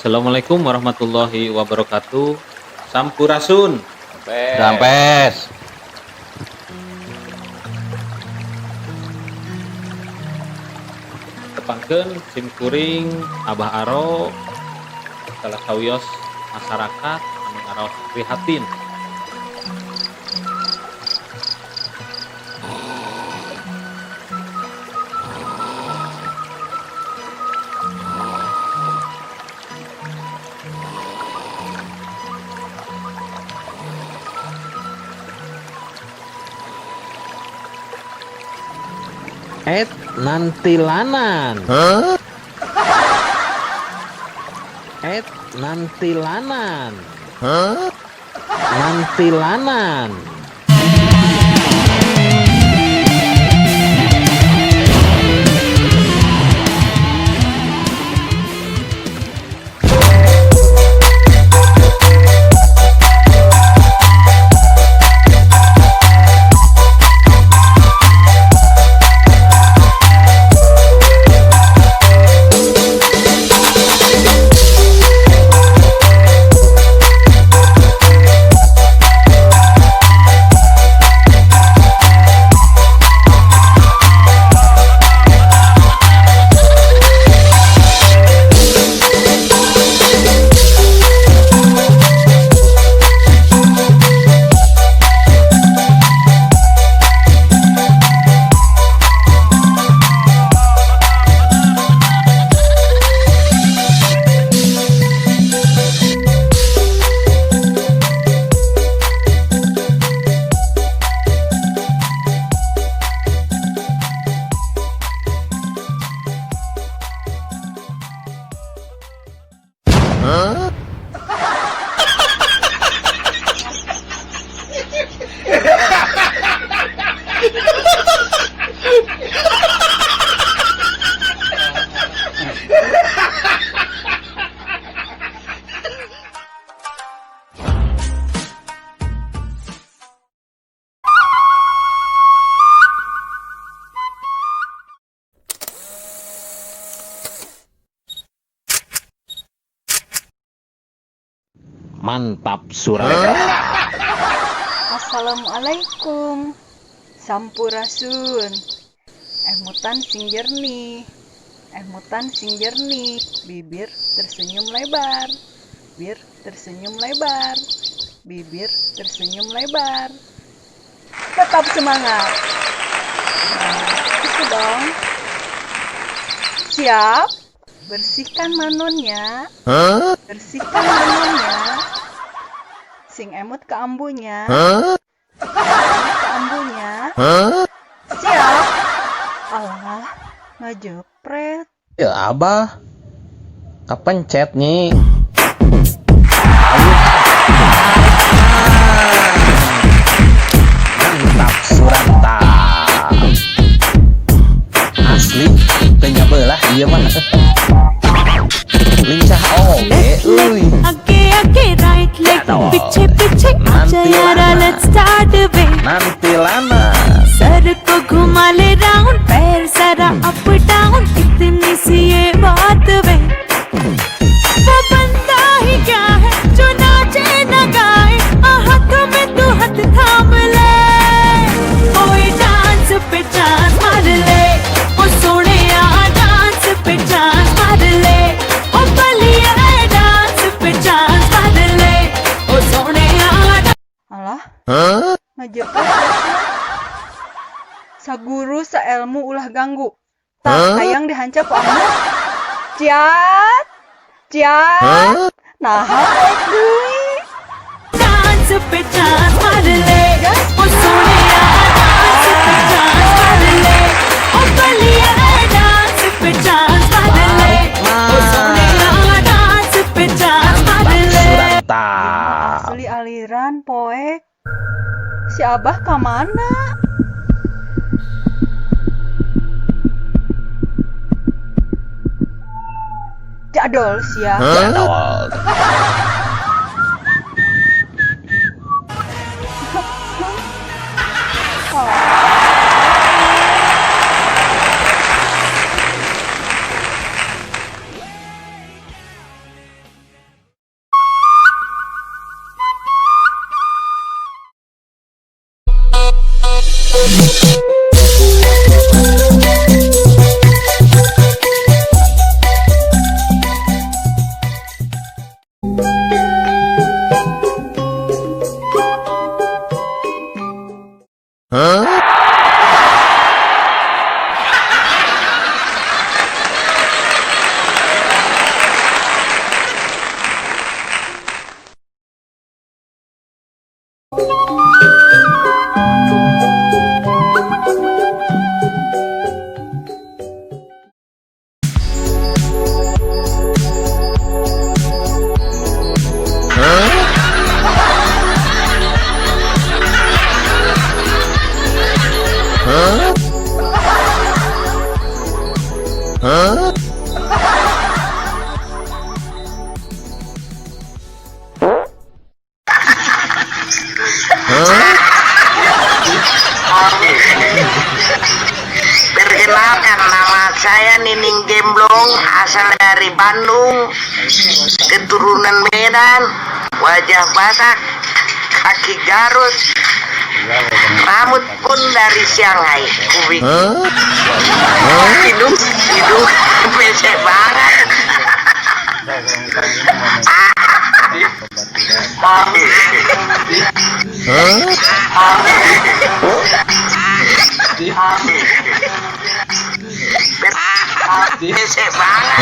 Assalamualaikum warahmatullahi wabarakatuh. Sampurasun. Gampes. Tepangkeun sim kuring Abah Aro salah sawios masyarakat anu ngaros prihatin. Nantilanan. Nantilanan. Nantilanan. Mantap surat. Assalamualaikum. Sampurasun. Mutan sing jernih. Mutan sing jernih. Bibir tersenyum lebar. Bibir tersenyum lebar. Bibir tersenyum lebar. Tetap semangat. Nah, itu dong. Siap? Bersihkan manonnya. Bersihkan manonnya. Sing emut ke ambunya. Ke ambunya. Siap. Allah, ngajepret. Ya Abah, kepencet nih. Mantap surata. Asli, tanya belah dia mah. Lincah uy. Age right leg, पीछे आजा यारा let's start way. Nantilana. Sir को घुमा ले राउंड, पैर सारा up down, कितनी सी ये बात वे. वो बंदा ही क्या है जो नाचे न गाए, हाथों में तू हाथ थाम ले. कोई डांस पे चांस मार ले, ओ सोने यार डांस पे चांस मार ले. ओ बलिया डांस पे चांस मार ले, ओ सोने यार. Allah, ngajepret. Saguru saelmu ulah ganggu. Tah hayang dihancap ambu. Ciat. Ciat. Nah, deui. Dance पे चांस मार ले ओ सोनिया डांस पे चांस मार ले ओ बलिया डांस पे चांस मार ले ओ सोनिया डांस पे चांस मार ले Surantap. Asli aliran poek. Si Abah ka mana? Jadol sia. Jadol. Perkenalkan, nama saya Nining Gemblong, asal dari Bandung, keturunan Medan, wajah Batak, kaki Garut, rambut pun dari Shanghai. Kubik. Hidung pesek banget. Pesek banget.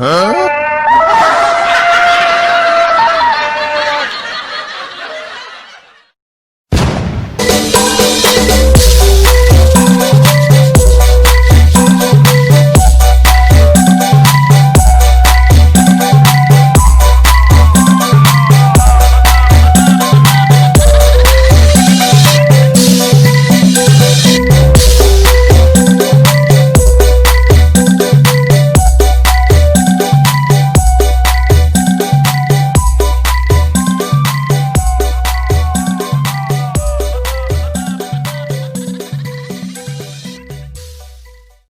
Huh?